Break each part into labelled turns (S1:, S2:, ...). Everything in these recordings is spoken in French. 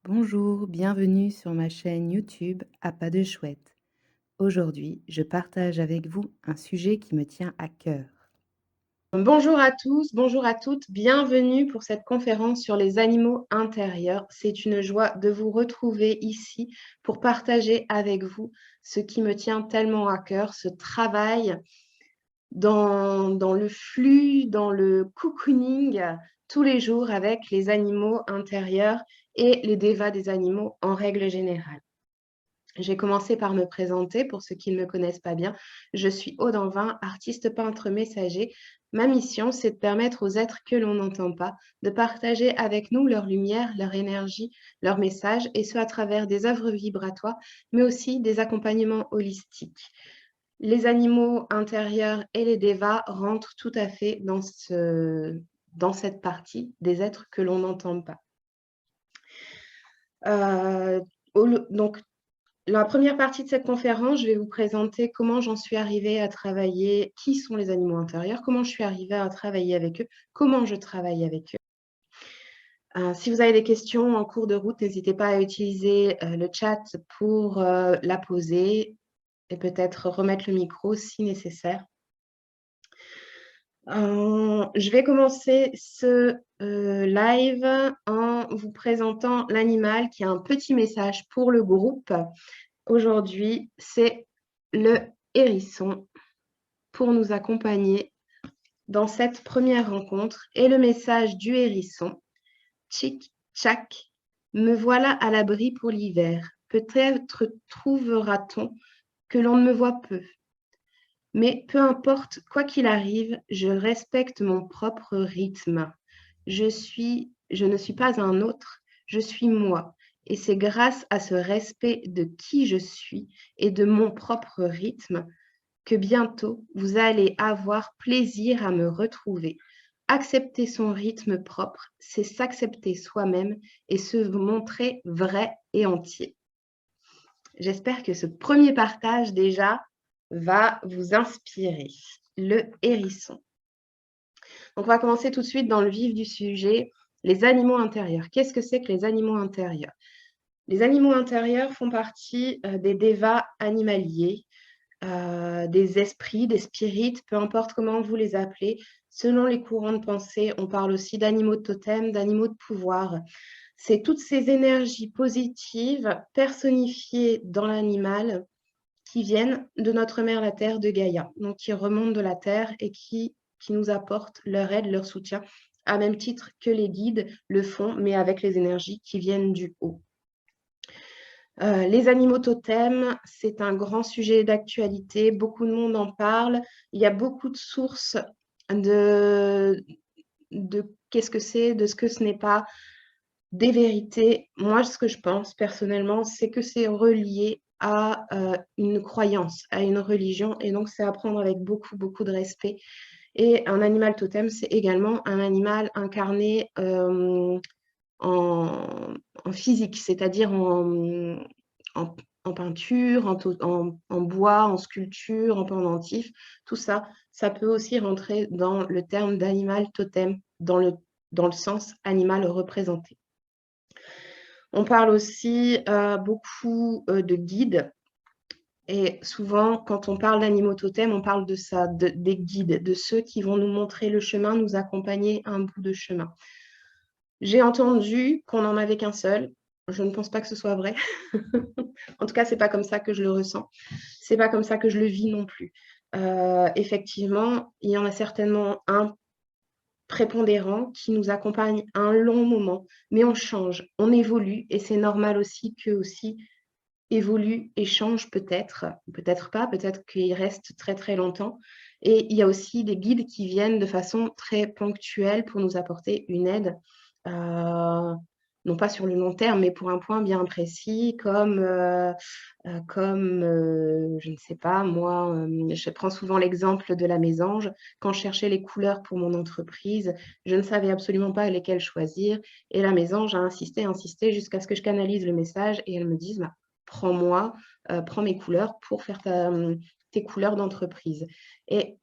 S1: Bonjour, bienvenue sur ma chaîne YouTube à pas de chouette. Aujourd'hui, je partage avec vous un sujet qui me tient à cœur.
S2: Bonjour à tous, bonjour à toutes, bienvenue pour cette conférence sur les animaux intérieurs. C'est une joie de vous retrouver ici pour partager avec vous ce qui me tient tellement à cœur, ce travail dans le flux, dans le cocooning tous les jours avec les animaux intérieurs et les devas des animaux en règle générale. J'ai commencé par me présenter pour ceux qui ne me connaissent pas bien. Je suis Aude Anvin, artiste peintre messager. Ma mission, c'est de permettre aux êtres que l'on n'entend pas de partager avec nous leur lumière, leur énergie, leur message, et ce à travers des œuvres vibratoires, mais aussi des accompagnements holistiques. Les animaux intérieurs et les devas rentrent tout à fait dans cette partie des êtres que l'on n'entend pas. Donc, la première partie de cette conférence, je vais vous présenter comment j'en suis arrivée à travailler, qui sont les animaux intérieurs, comment je suis arrivée à travailler avec eux, comment je travaille avec eux. Si vous avez des questions en cours de route, n'hésitez pas à utiliser le chat pour la poser et peut-être remettre le micro si nécessaire. Je vais commencer ce live en vous présentant l'animal qui a un petit message pour le groupe. Aujourd'hui, c'est le hérisson pour nous accompagner dans cette première rencontre. Et le message du hérisson, tchic, tchac, me voilà à l'abri pour l'hiver. Peut-être trouvera-t-on que l'on ne me voit peu. Mais peu importe, quoi qu'il arrive, je respecte mon propre rythme. Je ne suis pas un autre, je suis moi. Et c'est grâce à ce respect de qui je suis et de mon propre rythme que bientôt vous allez avoir plaisir à me retrouver. Accepter son rythme propre, c'est s'accepter soi-même et se montrer vrai et entier. J'espère que ce premier partage déjà va vous inspirer. Le hérisson. Donc, on va commencer tout de suite dans le vif du sujet, les animaux intérieurs. Qu'est-ce que c'est que les animaux intérieurs? Les animaux intérieurs font partie des devas animaliers, des esprits, des spirites, peu importe comment vous les appelez. Selon les courants de pensée, on parle aussi d'animaux de totem, d'animaux de pouvoir. C'est toutes ces énergies positives personnifiées dans l'animal qui viennent de notre mère la Terre, de Gaïa, donc qui remontent de la Terre et qui nous apportent leur aide, leur soutien, à même titre que les guides le font, mais avec les énergies qui viennent du haut. Les animaux totems, c'est un grand sujet d'actualité, beaucoup de monde en parle. Il y a beaucoup de sources de qu'est-ce que c'est, de ce que ce n'est pas, des vérités. Moi, ce que je pense personnellement, c'est que c'est relié à une croyance, à une religion, et donc c'est à prendre avec beaucoup, beaucoup de respect. Et un animal totem, c'est également un animal incarné en physique, c'est-à-dire en peinture, en bois, en sculpture, en pendentif. Tout ça, ça peut aussi rentrer dans le terme d'animal totem, dans le sens animal représenté. On parle aussi beaucoup de guides. Et souvent, quand on parle d'animaux totems, on parle de ça, des guides, de ceux qui vont nous montrer le chemin, nous accompagner un bout de chemin. J'ai entendu qu'on n'en avait qu'un seul. Je ne pense pas que ce soit vrai. En tout cas, c'est pas comme ça que je le ressens. C'est pas comme ça que je le vis non plus. Effectivement, il y en a certainement un prépondérant qui nous accompagne un long moment, mais on change, on évolue et c'est normal aussi qu'eux aussi évoluent et changent peut-être, peut-être pas, peut-être qu'ils restent très très longtemps. Et il y a aussi des guides qui viennent de façon très ponctuelle pour nous apporter une aide, non pas sur le long terme, mais pour un point bien précis, je ne sais pas, moi, je prends souvent l'exemple de la mésange. Quand je cherchais les couleurs pour mon entreprise, je ne savais absolument pas lesquelles choisir. Et la mésange a insisté, insisté jusqu'à ce que je canalise le message et elle me dise, bah, prends-moi, prends mes couleurs pour faire tes couleurs d'entreprise. Et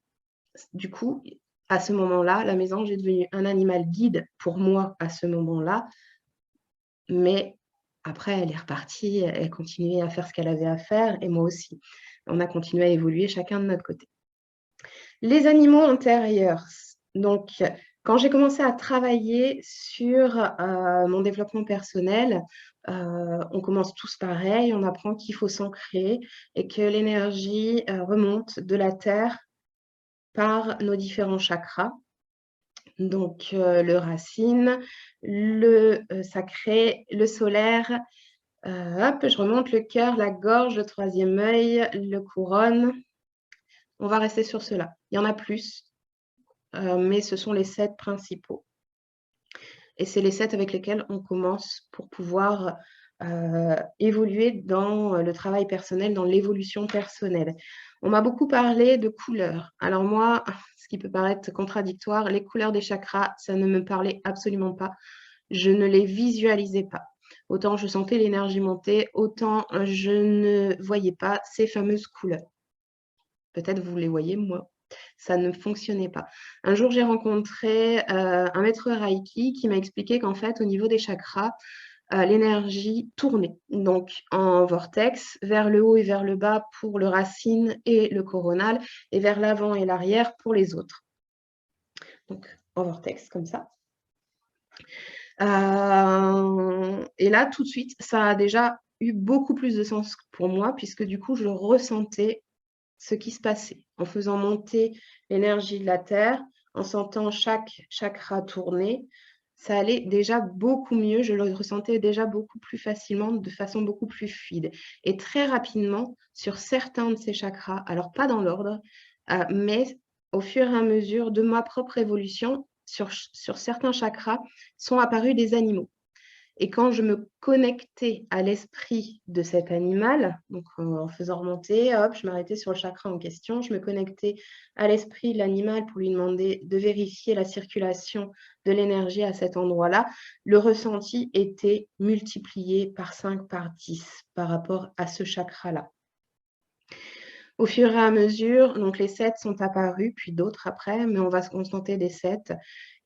S2: du coup, à ce moment-là, la mésange est devenue un animal guide pour moi à ce moment-là, mais après, elle est repartie, elle continuait à faire ce qu'elle avait à faire et moi aussi. On a continué à évoluer chacun de notre côté. Les animaux intérieurs. Donc, quand j'ai commencé à travailler sur, mon développement personnel, on commence tous pareil, on apprend qu'il faut s'ancrer et que l'énergie, remonte de la terre par nos différents chakras. Donc, le racine, le, sacré, le solaire, hop, je remonte le cœur, la gorge, le troisième œil, le couronne. On va rester sur cela. Il y en a plus, mais ce sont les 7 principaux. Et c'est les 7 avec lesquels on commence pour pouvoir, évoluer dans le travail personnel, dans l'évolution personnelle. On m'a beaucoup parlé de couleurs. Alors moi, ce qui peut paraître contradictoire, les couleurs des chakras, ça ne me parlait absolument pas. Je ne les visualisais pas. Autant je sentais l'énergie monter, autant je ne voyais pas ces fameuses couleurs. Peut-être vous les voyez, moi, ça ne fonctionnait pas. Un jour, j'ai rencontré, un maître reiki qui m'a expliqué qu'en fait, au niveau des chakras, l'énergie tournait, donc en vortex, vers le haut et vers le bas pour le racine et le coronal et vers l'avant et l'arrière pour les autres. Donc en vortex comme ça. Et là, tout de suite, ça a déjà eu beaucoup plus de sens pour moi puisque du coup, je ressentais ce qui se passait en faisant monter l'énergie de la terre, en sentant chaque chakra tourner. Ça allait déjà beaucoup mieux, je le ressentais déjà beaucoup plus facilement, de façon beaucoup plus fluide. Et très rapidement, sur certains de ces chakras, alors pas dans l'ordre, mais au fur et à mesure de ma propre évolution, sur certains chakras, sont apparus des animaux. Et quand je me connectais à l'esprit de cet animal, donc en faisant remonter, hop, je m'arrêtais sur le chakra en question, je me connectais à l'esprit de l'animal pour lui demander de vérifier la circulation de l'énergie à cet endroit-là, le ressenti était multiplié par 5, par 10 par rapport à ce chakra-là. Au fur et à mesure, donc les 7 sont apparus, puis d'autres après, mais on va se contenter des 7.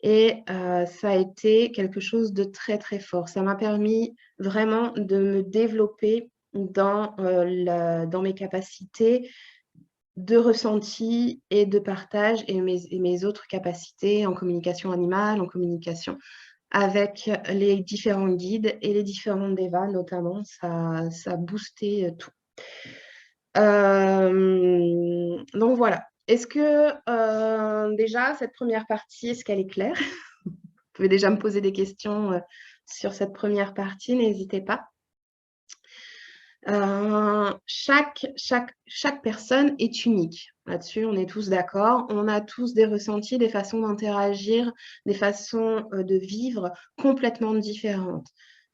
S2: Et ça a été quelque chose de très, très fort. Ça m'a permis vraiment de me développer dans mes capacités de ressenti et de partage et mes autres capacités en communication animale, en communication avec les différents guides et les différents devas notamment. Ça a boosté, tout. Donc voilà. Est-ce que, déjà cette première partie, est-ce qu'elle est claire? Vous pouvez déjà me poser des questions, sur cette première partie, n'hésitez pas. Chaque personne est unique. Là-dessus, on est tous d'accord. On a tous des ressentis, des façons d'interagir, des façons, de vivre complètement différentes.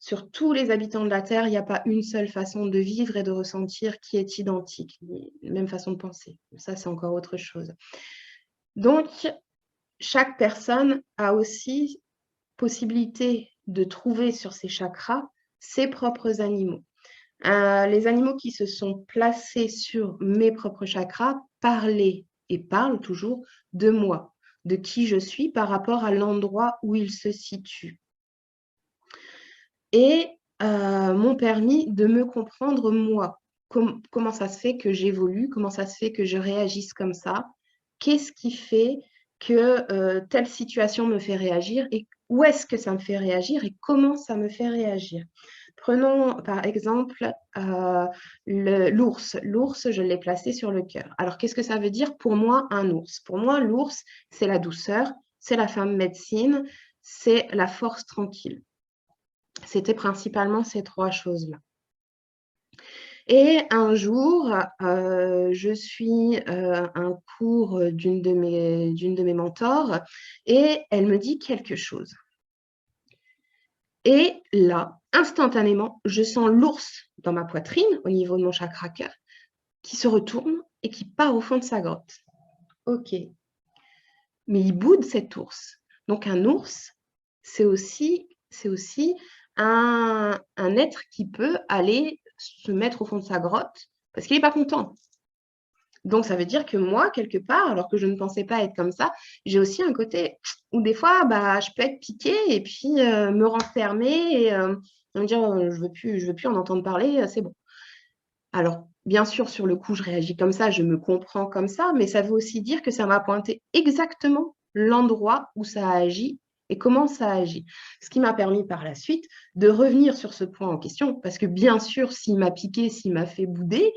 S2: Sur tous les habitants de la Terre, il n'y a pas une seule façon de vivre et de ressentir qui est identique, ni même façon de penser. Ça, c'est encore autre chose. Donc, chaque personne a aussi possibilité de trouver sur ses chakras ses propres animaux. Les animaux qui se sont placés sur mes propres chakras parlaient et parlent toujours de moi, de qui je suis par rapport à l'endroit où ils se situent. Et m'ont permis de me comprendre moi. Comment ça se fait que j'évolue? Comment ça se fait que je réagisse comme ça? Qu'est-ce qui fait que telle situation me fait réagir et où est-ce que ça me fait réagir et comment ça me fait réagir? Prenons par exemple l'ours. L'ours, je l'ai placé sur le cœur. Alors, qu'est-ce que ça veut dire pour moi un ours? Pour moi, l'ours, c'est la douceur, c'est la femme médecine, c'est la force tranquille. C'était principalement ces 3 choses-là. Et un jour, je suis, un cours d'une de mes mentors et elle me dit quelque chose. Et là, instantanément, je sens l'ours dans ma poitrine, au niveau de mon chakra cœur, qui se retourne et qui part au fond de sa grotte. OK. Mais il boude cet ours. Donc un ours, c'est aussi un être qui peut aller se mettre au fond de sa grotte parce qu'il n'est pas content. Donc, ça veut dire que moi, quelque part, alors que je ne pensais pas être comme ça, j'ai aussi un côté où des fois, bah, je peux être piquée et puis me renfermer et me dire, je veux plus en entendre parler, c'est bon. Alors, bien sûr, sur le coup, je réagis comme ça, je me comprends comme ça, mais ça veut aussi dire que ça m'a pointé exactement l'endroit où ça a agi et comment ça a agi. Ce qui m'a permis par la suite de revenir sur ce point en question, parce que bien sûr, s'il m'a piqué, s'il m'a fait bouder,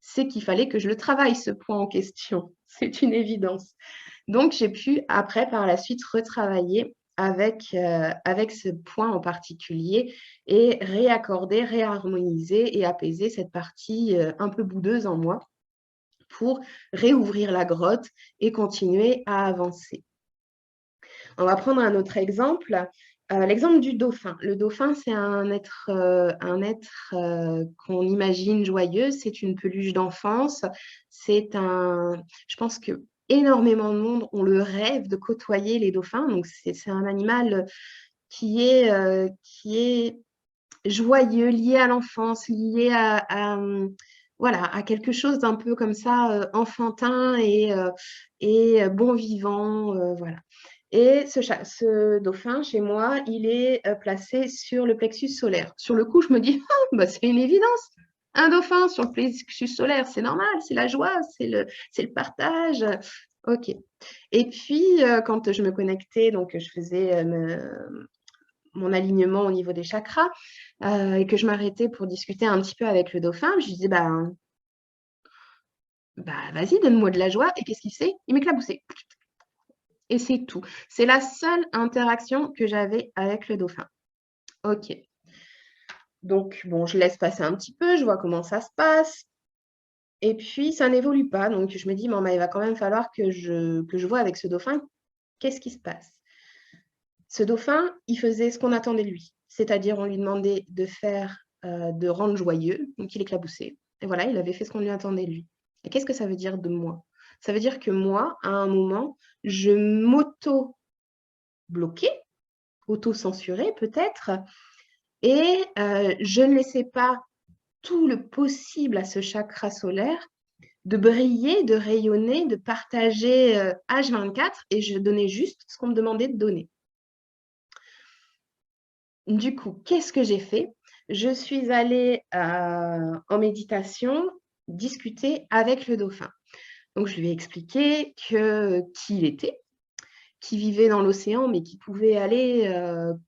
S2: c'est qu'il fallait que je le travaille, ce point en question. C'est une évidence. Donc, j'ai pu, après, par la suite, retravailler avec ce point en particulier et réaccorder, réharmoniser et apaiser cette partie un peu boudeuse en moi pour réouvrir la grotte et continuer à avancer. On va prendre un autre exemple, l'exemple du dauphin. Le dauphin, c'est un être qu'on imagine joyeux, c'est une peluche d'enfance, je pense que énormément de monde ont le rêve de côtoyer les dauphins, donc c'est un animal qui est joyeux, lié à l'enfance, lié voilà, à quelque chose d'un peu comme ça, enfantin et bon vivant, voilà. Et ce dauphin, chez moi, il est placé sur le plexus solaire. Sur le coup, je me dis, ah, bah, c'est une évidence. Un dauphin sur le plexus solaire, c'est normal, c'est la joie, c'est le partage. OK. Et puis, quand je me connectais, donc je faisais mon alignement au niveau des chakras et que je m'arrêtais pour discuter un petit peu avec le dauphin, je lui disais, bah vas-y, donne-moi de la joie. Et qu'est-ce qu'il fait? Il m'éclaboussait. Et c'est tout. C'est la seule interaction que j'avais avec le dauphin. OK. Donc, bon, je laisse passer un petit peu, je vois comment ça se passe. Et puis, ça n'évolue pas. Donc, je me dis, bon, bah, il va quand même falloir que je vois avec ce dauphin, qu'est-ce qui se passe? Ce dauphin, il faisait ce qu'on attendait de lui. C'est-à-dire, on lui demandait de rendre joyeux. Donc, il éclaboussait. Et voilà, il avait fait ce qu'on lui attendait de lui. Et qu'est-ce que ça veut dire de moi? Ça veut dire que moi, à un moment, je m'auto-bloquais, auto-censurée peut-être, et je ne laissais pas tout le possible à ce chakra solaire de briller, de rayonner, de partager H24 et je donnais juste ce qu'on me demandait de donner. Du coup, qu'est-ce que j'ai fait? Je suis allée en méditation discuter avec le dauphin. Donc, je lui ai expliqué qui il était, qui vivait dans l'océan, mais qui pouvait aller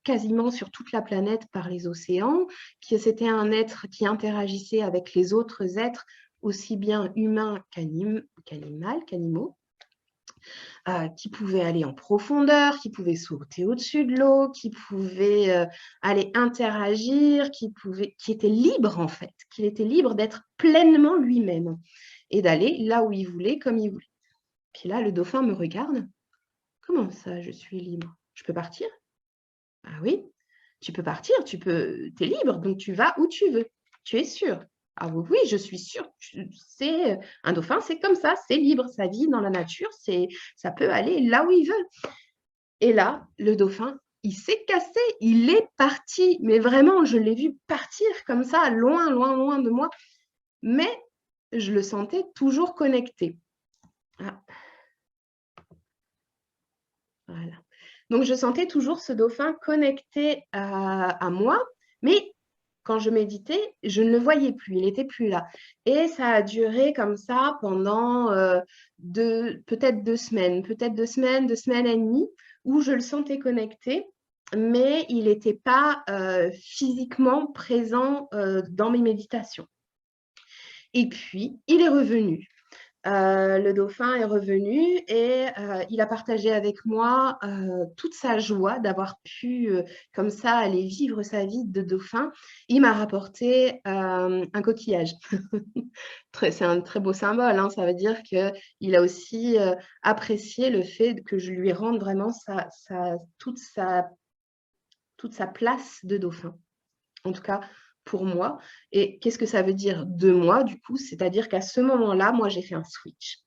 S2: quasiment sur toute la planète par les océans, que c'était un être qui interagissait avec les autres êtres, aussi bien humains qu'animaux, qui pouvait aller en profondeur, qui pouvait sauter au-dessus de l'eau, qui pouvait aller interagir, qui était libre en fait, qu'il était libre d'être pleinement lui-même et d'aller là où il voulait, comme il voulait. Puis là, le dauphin me regarde. Comment ça, je suis libre? Je peux partir? Ah oui, tu peux partir, t'es libre, donc tu vas où tu veux. Tu es sûr? Ah oui, oui, je suis sûre. Un dauphin, c'est comme ça, c'est libre, ça vit dans la nature, ça peut aller là où il veut. Et là, le dauphin, il s'est cassé, il est parti. Mais vraiment, je l'ai vu partir comme ça, loin, loin, loin de moi. Mais je le sentais toujours connecté. Ah, voilà. Donc, je sentais toujours ce dauphin connecté à moi, mais quand je méditais, je ne le voyais plus, il n'était plus là. Et ça a duré comme ça pendant peut-être 2 semaines, 2 semaines et demie, où je le sentais connecté, mais il n'était pas physiquement présent dans mes méditations. Et puis, il est revenu. Le dauphin est revenu et il a partagé avec moi toute sa joie d'avoir pu, comme ça, aller vivre sa vie de dauphin. Il m'a rapporté un coquillage. C'est un très beau symbole, hein. Ça veut dire qu'il a aussi apprécié le fait que je lui rende vraiment toute sa place de dauphin. En tout cas, pour moi. Et qu'est-ce que ça veut dire de moi, du coup? C'est-à-dire qu'à ce moment-là, moi, j'ai fait un switch.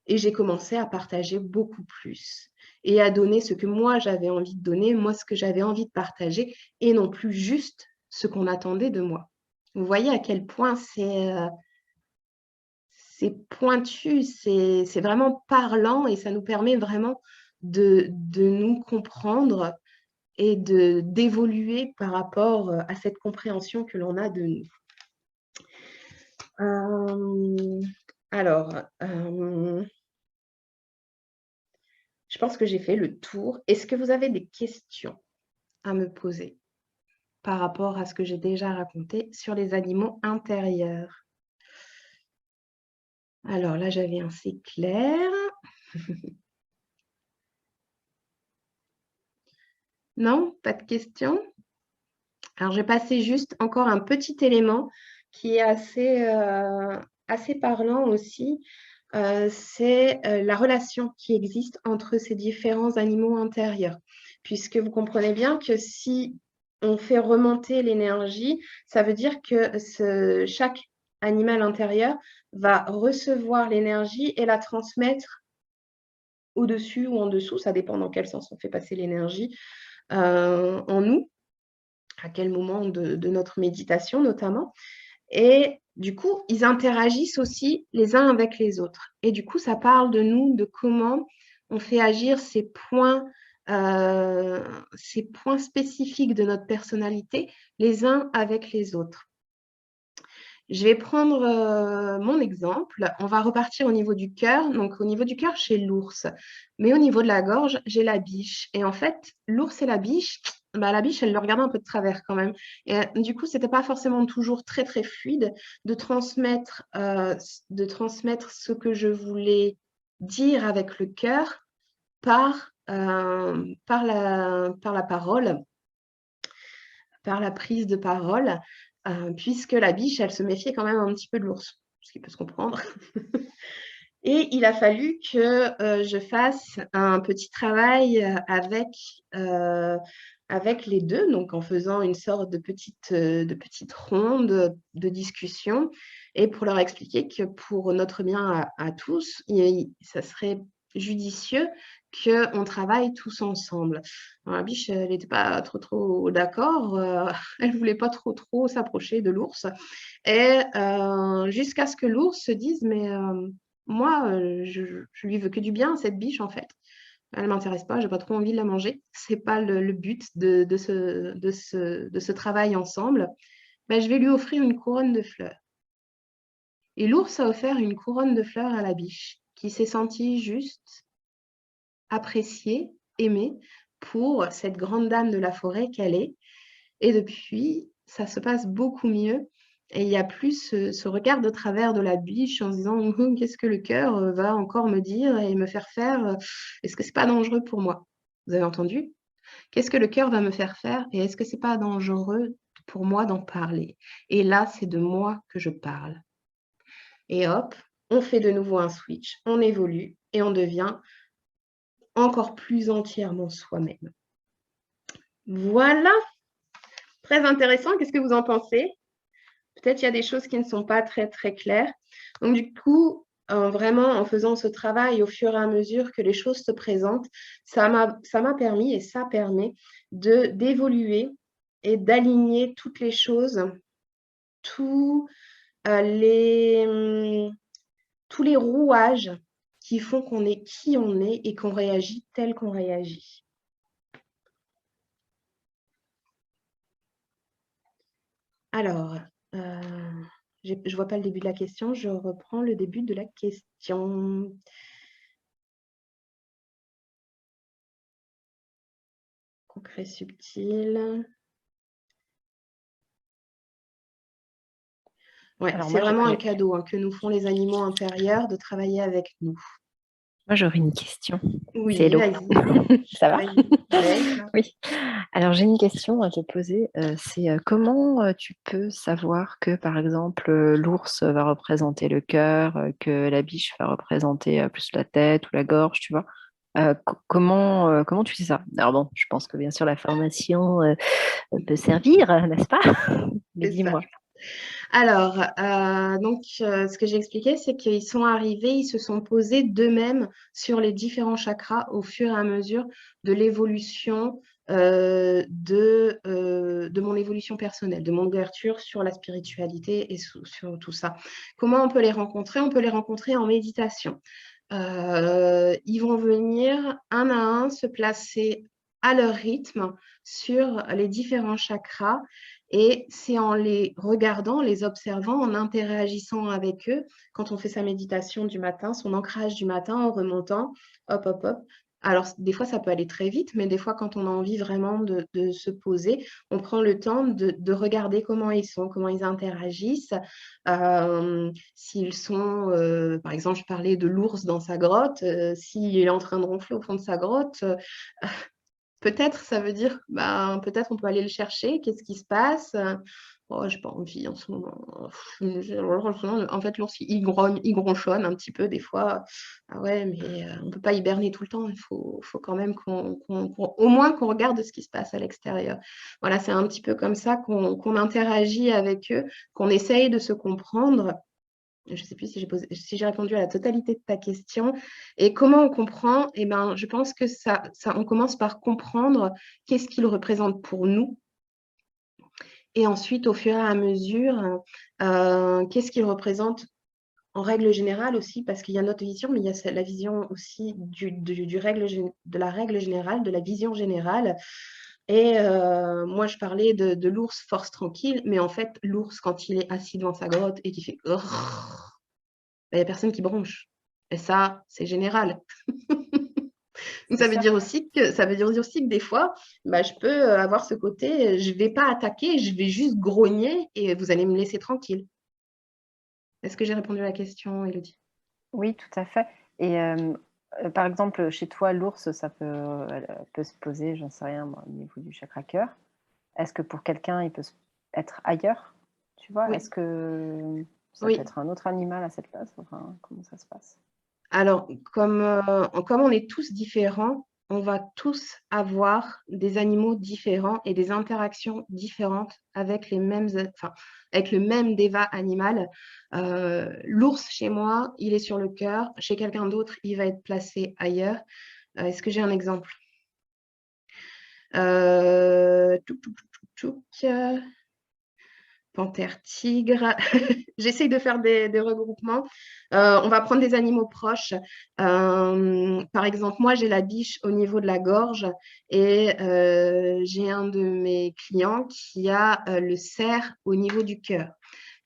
S2: Et j'ai commencé à partager beaucoup plus et à donner ce que moi, j'avais envie de donner, moi, ce que j'avais envie de partager et non plus juste ce qu'on attendait de moi. Vous voyez à quel point c'est c'est pointu, c'est vraiment parlant et ça nous permet vraiment de nous comprendre et d'évoluer par rapport à cette compréhension que l'on a de nous. Alors, je pense que j'ai fait le tour. Est-ce que vous avez des questions à me poser par rapport à ce que j'ai déjà raconté sur les animaux intérieurs? Alors là, j'avais un c'est clair. Non, pas de questions? Alors, je vais passer juste encore un petit élément qui est assez parlant aussi. C'est la relation qui existe entre ces différents animaux intérieurs. Puisque vous comprenez bien que si on fait remonter l'énergie, ça veut dire que chaque animal intérieur va recevoir l'énergie et la transmettre au-dessus ou en dessous, ça dépend dans quel sens on fait passer l'énergie en nous, à quel moment de notre méditation notamment. Et du coup, ils interagissent aussi les uns avec les autres. Et du coup, ça parle de nous, de comment on fait agir ces points spécifiques de notre personnalité les uns avec les autres. Je vais prendre mon exemple. On va repartir au niveau du cœur. Donc, au niveau du cœur, j'ai l'ours. Mais au niveau de la gorge, j'ai la biche. Et en fait, l'ours et la biche, la biche, elle le regardait un peu de travers quand même. Et du coup, ce n'était pas forcément toujours très, très fluide de transmettre ce que je voulais dire avec le cœur par la parole, par la prise de parole, puisque la biche, elle se méfiait quand même un petit peu de l'ours, ce qui peut se comprendre. Et il a fallu que je fasse un petit travail avec les deux, donc en faisant une sorte de petite ronde de discussion, et pour leur expliquer que pour notre bien à tous, ça serait judicieux qu'on travaille tous ensemble. Alors, la biche, elle n'était pas trop d'accord, elle voulait pas trop s'approcher de l'ours, et jusqu'à ce que l'ours se dise, mais moi, je lui veux que du bien, cette biche, en fait. Elle ne m'intéresse pas, j'ai pas trop envie de la manger. C'est pas le but de ce travail ensemble. Ben, je vais lui offrir une couronne de fleurs. Et l'ours a offert une couronne de fleurs à la biche, qui s'est sentie juste appréciée, aimée pour cette grande dame de la forêt qu'elle est. Et depuis, ça se passe beaucoup mieux. Et il n'y a plus ce regard de travers de la biche en se disant qu'est-ce que le cœur va encore me dire et me faire faire. Est-ce que c'est pas dangereux pour moi? Vous avez entendu? Qu'est-ce que le cœur va me faire faire et est-ce que c'est pas dangereux pour moi d'en parler? Et là, c'est de moi que je parle. Et hop, on fait de nouveau un switch, on évolue et on devient encore plus entièrement soi-même. Voilà, très intéressant. Qu'est-ce que vous en pensez? Peut-être il y a des choses qui ne sont pas très, très claires. Donc, du coup, vraiment, en faisant ce travail au fur et à mesure que les choses se présentent, ça m'a permis et ça permet d'évoluer et d'aligner toutes les choses, tous tous les rouages qui font qu'on est qui on est et qu'on réagit tel qu'on réagit. Alors, je ne vois pas le début de la question, je reprends le début de la question. Concret, subtil. Ouais, c'est vraiment un cadeau que nous font les animaux intérieurs de travailler avec nous.
S3: Moi, j'aurais une question.
S2: Oui,
S3: C'est Hello.
S2: vas-y.
S3: Ça va?
S2: Ouais.
S3: Oui. Alors, j'ai une question à te poser. C'est comment tu peux savoir que, par exemple, l'ours va représenter le cœur, que la biche va représenter plus la tête ou la gorge, tu vois? Comment tu sais ça? Alors bon, je pense que bien sûr la formation peut servir, n'est-ce pas? Mais dis-moi.
S2: Alors, ce que j'ai expliqué, c'est qu'ils sont arrivés, ils se sont posés d'eux-mêmes sur les différents chakras au fur et à mesure de l'évolution de mon évolution personnelle, de mon ouverture sur la spiritualité et sur tout ça. Comment on peut les rencontrer? On peut les rencontrer en méditation. Ils vont venir un à un se placer à leur rythme sur les différents chakras et c'est en les regardant, les observant, en interagissant avec eux, quand on fait sa méditation du matin, son ancrage du matin en remontant, hop, hop, hop. Alors, des fois, ça peut aller très vite, mais des fois, quand on a envie vraiment de se poser, on prend le temps de regarder comment ils sont, comment ils interagissent, s'ils sont, par exemple, je parlais de l'ours dans sa grotte, s'il est en train de ronfler au fond de sa grotte, peut-être ça veut dire, ben, peut-être on peut aller le chercher, qu'est-ce qui se passe? Oh, j'ai pas envie en ce moment. En fait, l'ours, il grogne, il gronchonne un petit peu des fois. Ah ouais, mais on peut pas hiberner tout le temps. Il faut quand même au moins qu'on regarde ce qui se passe à l'extérieur. Voilà, c'est un petit peu comme ça qu'on interagit avec eux, qu'on essaye de se comprendre. Je ne sais plus si j'ai répondu à la totalité de ta question. Et comment on comprend? Eh ben, je pense que on commence par comprendre qu'est-ce qu'il représente pour nous. Et ensuite, au fur et à mesure, qu'est-ce qu'il représente en règle générale aussi, parce qu'il y a notre vision, mais il y a la vision aussi de la règle générale, de la vision générale. Et moi, je parlais de l'ours force tranquille, mais en fait, l'ours, quand il est assis devant sa grotte et qu'il fait il n'y a personne qui bronche. Et ça, c'est général. Donc,
S3: C'est ça.
S2: ça veut dire aussi que des fois, bah, je peux avoir ce côté, je ne vais pas attaquer, je vais juste grogner et vous allez me laisser tranquille. Est-ce que j'ai répondu à la question, Élodie?
S3: Oui, tout à fait. Et par exemple, chez toi, l'ours, elle peut se poser, j'en sais rien, moi, au niveau du chakra cœur. Est-ce que pour quelqu'un, il peut être ailleurs? Tu vois,
S2: Oui,
S3: est-ce que ça peut
S2: oui.
S3: être un autre animal à cette place? Enfin, comment ça se passe?
S2: Alors, comme on est tous différents, on va tous avoir des animaux différents et des interactions différentes avec avec le même déva animal. L'ours, chez moi, il est sur le cœur. Chez quelqu'un d'autre, il va être placé ailleurs. Est-ce que j'ai un exemple? Touc, touc, touc, touc, touc. Panthère, tigre. J'essaye de faire des regroupements. On va prendre des animaux proches. Par exemple, moi, j'ai la biche au niveau de la gorge et j'ai un de mes clients qui a le cerf au niveau du cœur.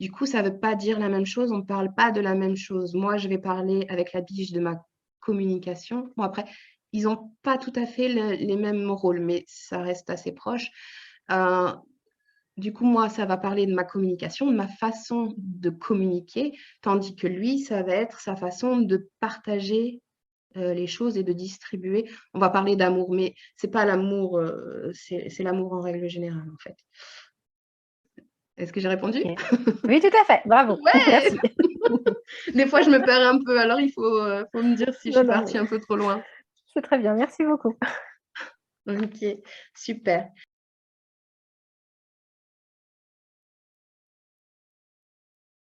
S2: Du coup, ça ne veut pas dire la même chose. On ne parle pas de la même chose. Moi, je vais parler avec la biche de ma communication. Bon, après, ils n'ont pas tout à fait les mêmes rôles, mais ça reste assez proche. Euh, du coup, moi, ça va parler de ma communication, de ma façon de communiquer, tandis que lui, ça va être sa façon de partager les choses et de distribuer. On va parler d'amour, mais c'est pas l'amour, c'est l'amour en règle générale, en fait. Est-ce que j'ai répondu?
S3: Ok. Oui, tout à fait. Bravo.
S2: Ouais!
S3: Merci.
S2: Des fois, je me perds un peu, alors il faut me dire si je
S3: Non,
S2: suis
S3: non, mais
S2: partie un peu trop loin.
S3: c'est très bien. Merci beaucoup.
S2: Ok, super.